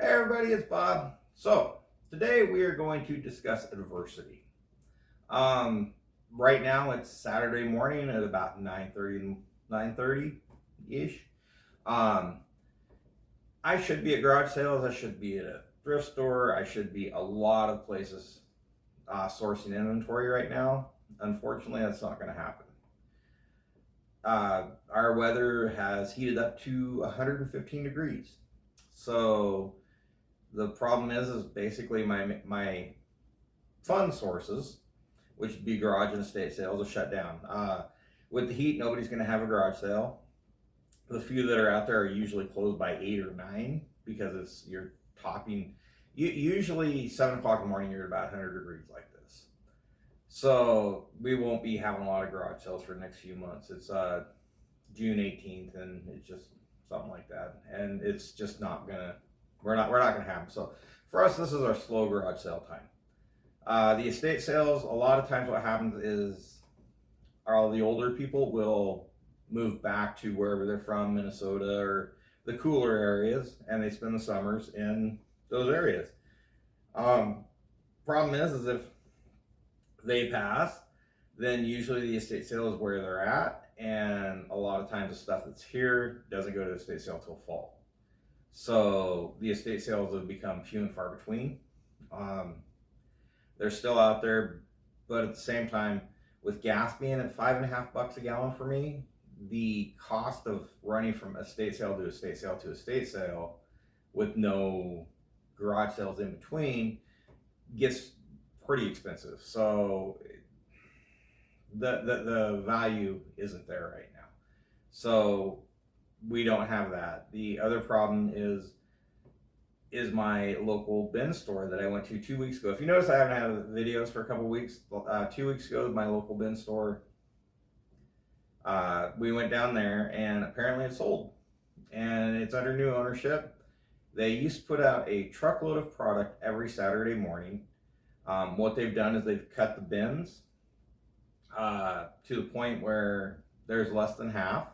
everybody, it's Bob. So today we are going to discuss adversity. Um, right now it's Saturday morning at about 9:30 ish. Um, I should be at garage sales. I should be at a thrift store. I should be a lot of places sourcing inventory right now. Unfortunately, that's not going to happen. Our weather has heated up to 115 degrees. So the problem is basically my fund sources, which would be garage and estate sales, are shut down. With the heat, nobody's going to have a garage sale. The few that are out there are usually closed by 8 or 9 because you're topping. Usually 7 o'clock in the morning, you're at about 100 degrees like this. So we won't be having a lot of garage sales for the next few months. It's June 18th, and it's just something like that, and it's just not gonna. We're not gonna have them. So for us, this is our slow garage sale time. The estate sales, a lot of times what happens is all the older people will move back to wherever they're from, Minnesota or the cooler areas, and they spend the summers in those areas. Problem is if they pass, then usually the estate sale is where they're at, and a lot of times the stuff that's here doesn't go to the estate sale till fall. So the estate sales have become few and far between. They're still out there, but at the same time, with gas being at $5.50 a gallon for me, the cost of running from estate sale to estate sale to estate sale with no garage sales in between gets pretty expensive. So the value isn't there right now. So we don't have that. The other problem is my local bin store that I went to 2 weeks ago. If you notice, I haven't had videos for a couple weeks. 2 weeks ago, my local bin store, we went down there, and apparently it's sold, and it's under new ownership. They used to put out a truckload of product every Saturday morning. What they've done is they've cut the bins to the point where there's less than half,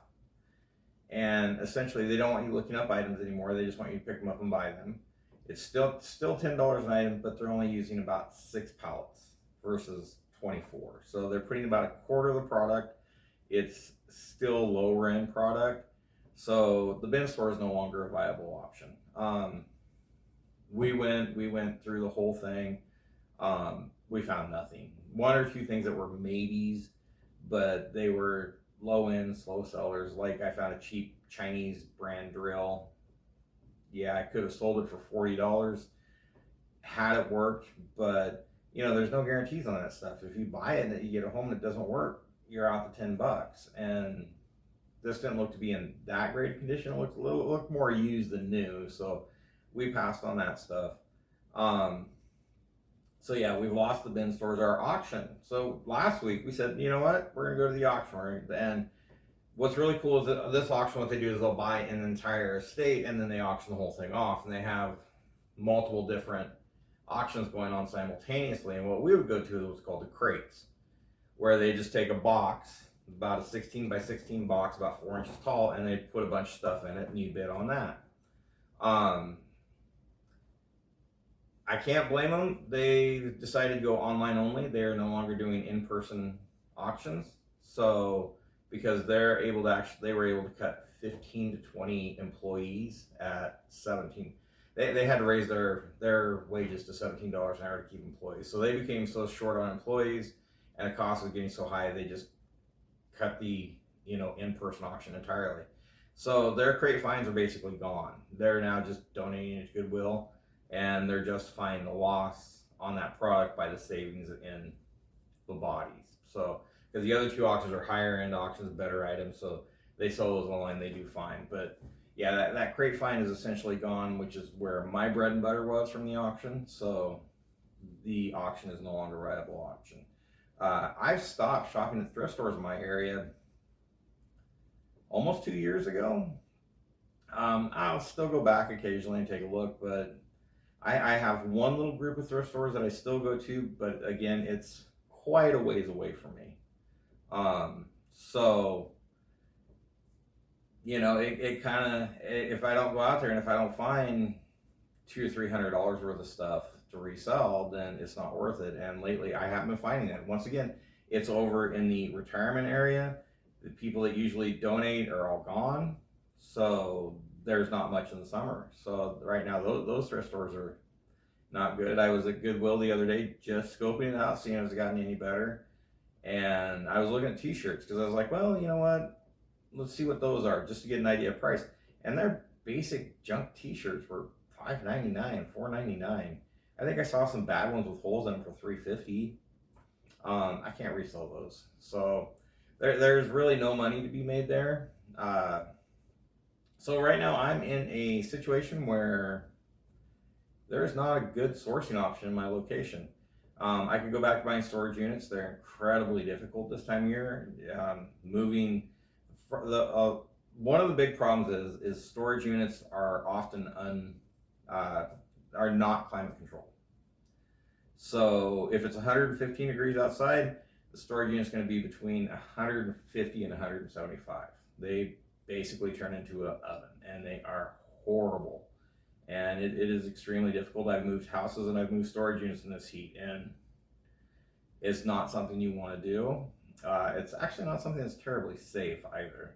and essentially they don't want you looking up items anymore. They just want you to pick them up and buy them. It's still $10 an item, but they're only using about 6 pallets versus 24. So they're putting about a quarter of the product. It's still lower end product, so the bin store is no longer a viable option. We went through the whole thing. We found nothing. 1 or 2 things that were maybes, but they were low end, slow sellers. Like I found a cheap Chinese brand drill. Yeah, I could have sold it for $40 had it worked, but there's no guarantees on that stuff. If you buy it and you get it home and it doesn't work, you're out the $10. And this didn't look to be in that great of condition. It looked more used than new, so we passed on that stuff. So yeah, we've lost the bin stores. Our auction. So last week we said, you know what, we're gonna go to the auction. And what's really cool is that this auction, what they do is they'll buy an entire estate and then they auction the whole thing off, and they have multiple different auctions going on simultaneously. And what we would go to is what's called the crates, where they just take a box, about a 16 by 16 box, about 4 inches tall, and they put a bunch of stuff in it, and you bid on that. I can't blame them. They decided to go online only. They are no longer doing in-person auctions. So because they were able to cut 15 to 20 employees at 17. They had to raise their wages to $17 an hour to keep employees. So they became so short on employees, and the cost was getting so high, they just cut the in-person auction entirely. So their crate fines are basically gone. They're now just donating it to Goodwill, and they're justifying the loss on that product by the savings in the bodies. So because the other 2 auctions are higher end auctions, better items, so they sell those online, they do fine. But yeah, that crate fine is essentially gone, which is where my bread and butter was from the auction. So the auction is no longer a viable option. I've stopped shopping at thrift stores in my area almost 2 years ago. I'll still go back occasionally and take a look, but I have one little group of thrift stores that I still go to, but again, it's quite a ways away from me. So it kind of, if I don't go out there and if I don't find $200 or $300 worth of stuff to resell, then it's not worth it. And lately, I haven't been finding that. Once again, it's over in the retirement area. The people that usually donate are all gone, so there's not much in the summer. So right now, those thrift stores are not good. I was at Goodwill the other day just scoping it out, seeing if it's gotten any better. And I was looking at t-shirts because I was like, well, you know what? Let's see what those are just to get an idea of price. And their basic junk t-shirts were $5.99, $4.99. I think I saw some bad ones with holes in them for $3.50. I can't resell those. So there's really no money to be made there. So right now I'm in a situation where there's not a good sourcing option in my location. I could go back to buying storage units. They're incredibly difficult this time of year. Moving one of the big problems is storage units are often are not climate controlled. So if it's 115 degrees outside, the storage unit is going to be between 150 and 175. They basically turn into an oven, and they are horrible. And it is extremely difficult. I've moved houses and I've moved storage units in this heat, and it's not something you want to do. It's actually not something that's terribly safe either.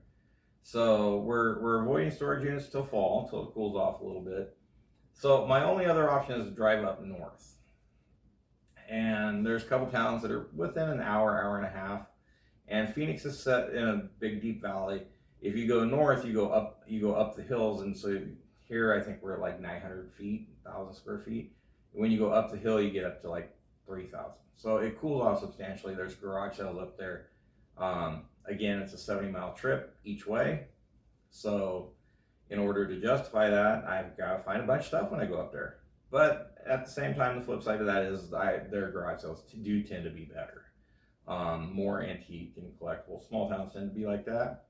So we're avoiding storage units till fall, until it cools off a little bit. So my only other option is to drive up north. And there's a couple towns that are within an hour and a half. And Phoenix is set in a big deep valley. If you go north, you go up the hills, and so here I think we're at like 900 feet, 1,000 square feet. When you go up the hill, you get up to like 3,000. So it cools off substantially. There's garage sales up there. Again, it's a 70-mile trip each way. So in order to justify that, I've got to find a bunch of stuff when I go up there. But at the same time, the flip side of that is their garage sales do tend to be better. More antique and collectible. Small towns tend to be like that.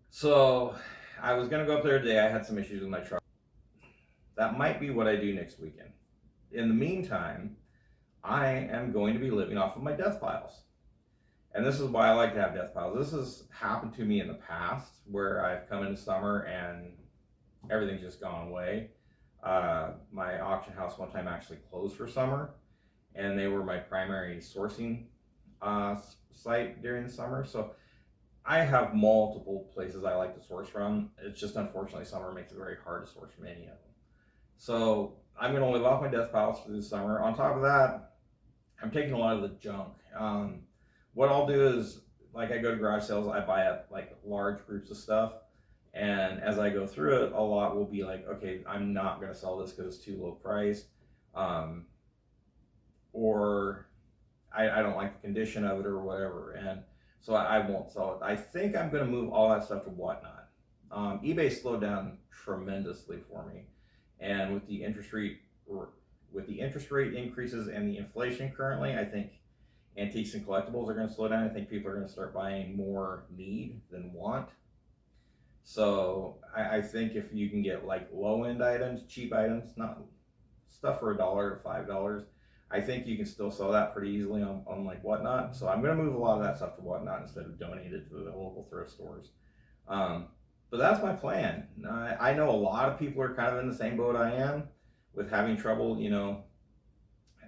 So I was going to go up there today. I had some issues with my truck. That might be what I do next weekend. In the meantime, I am going to be living off of my death piles. And this is why I like to have death piles. This has happened to me in the past where I've come into summer and everything's just gone away. My auction house one time actually closed for summer, and they were my primary sourcing site during the summer. So I have multiple places I like to source from. It's just unfortunately summer makes it very hard to source from any of them. So I'm going to live off my death piles through the summer. On top of that, I'm taking a lot of the junk. What I'll do is, like, I go to garage sales, I buy up like large groups of stuff, and as I go through it, a lot will be like, okay, I'm not going to sell this because it's too low priced, or I don't like the condition of it or whatever, and so I won't sell it. I think I'm going to move all that stuff to Whatnot. eBay slowed down tremendously for me, and with the interest rate increases and the inflation currently, I think antiques and collectibles are going to slow down. I think people are going to start buying more need than want. So I think if you can get like low-end items, cheap items, not stuff for $1 to $5, I think you can still sell that pretty easily on like Whatnot. So I'm going to move a lot of that stuff to Whatnot instead of donate it to the local thrift stores. But that's my plan. I know a lot of people are kind of in the same boat I am with having trouble,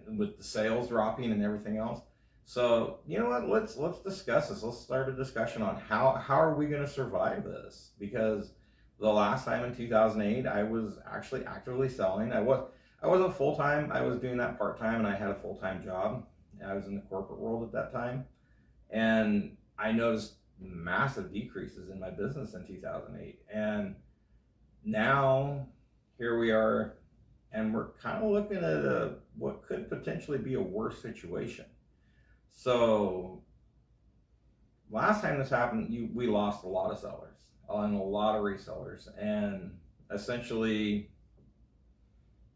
with the sales dropping and everything else. So, you know what, let's discuss this. Let's start a discussion on how are we going to survive this? Because the last time in 2008, I was actually actively selling. I wasn't full-time. I was doing that part-time, and I had a full-time job. I was in the corporate world at that time. And I noticed massive decreases in my business in 2008. And now, here we are, and we're kind of looking at what could potentially be a worse situation. So last time this happened, we lost a lot of sellers and a lot of resellers, and essentially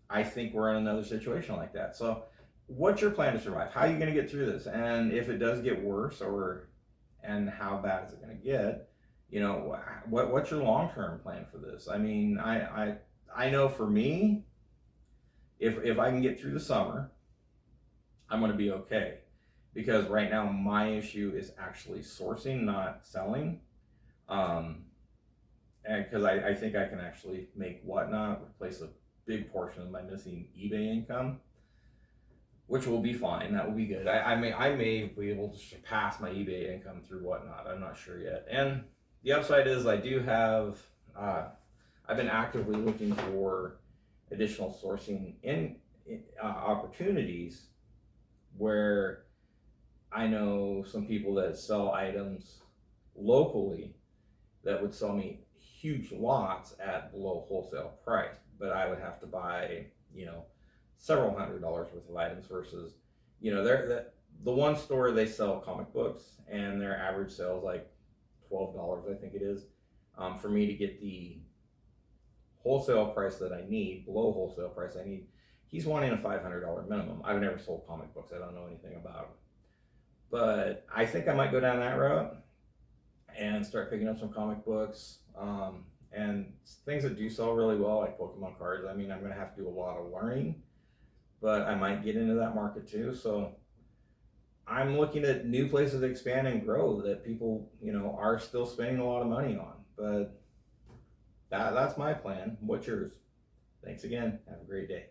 I think we're in another situation like that. So what's your plan to survive? How are you going to get through this? And if it does get worse, and how bad is it going to get? What's your long-term plan for this? I mean, I know for me, if I can get through the summer, I'm going to be okay. Because right now my issue is actually sourcing, not selling. And because I think I can actually make Whatnot replace big portion of my missing eBay income, which will be fine. That will be good. I may be able to surpass my eBay income through Whatnot. I'm not sure yet. And the upside is I do have. I've been actively looking for additional sourcing in opportunities where I know some people that sell items locally that would sell me huge lots at below wholesale price, but I would have to buy, several $100s worth of items versus, the one store they sell comic books and their average sale is like $12, I think it is. For me to get the wholesale price that I need, below wholesale price I need, he's wanting a $500 minimum. I've never sold comic books. I don't know anything about them. But I think I might go down that route and start picking up some comic books and things that do sell really well, like Pokemon cards. I mean, I'm going to have to do a lot of learning, but I might get into that market too. So I'm looking at new places to expand and grow that people, are still spending a lot of money on. But that's my plan. What's yours? Thanks again. Have a great day.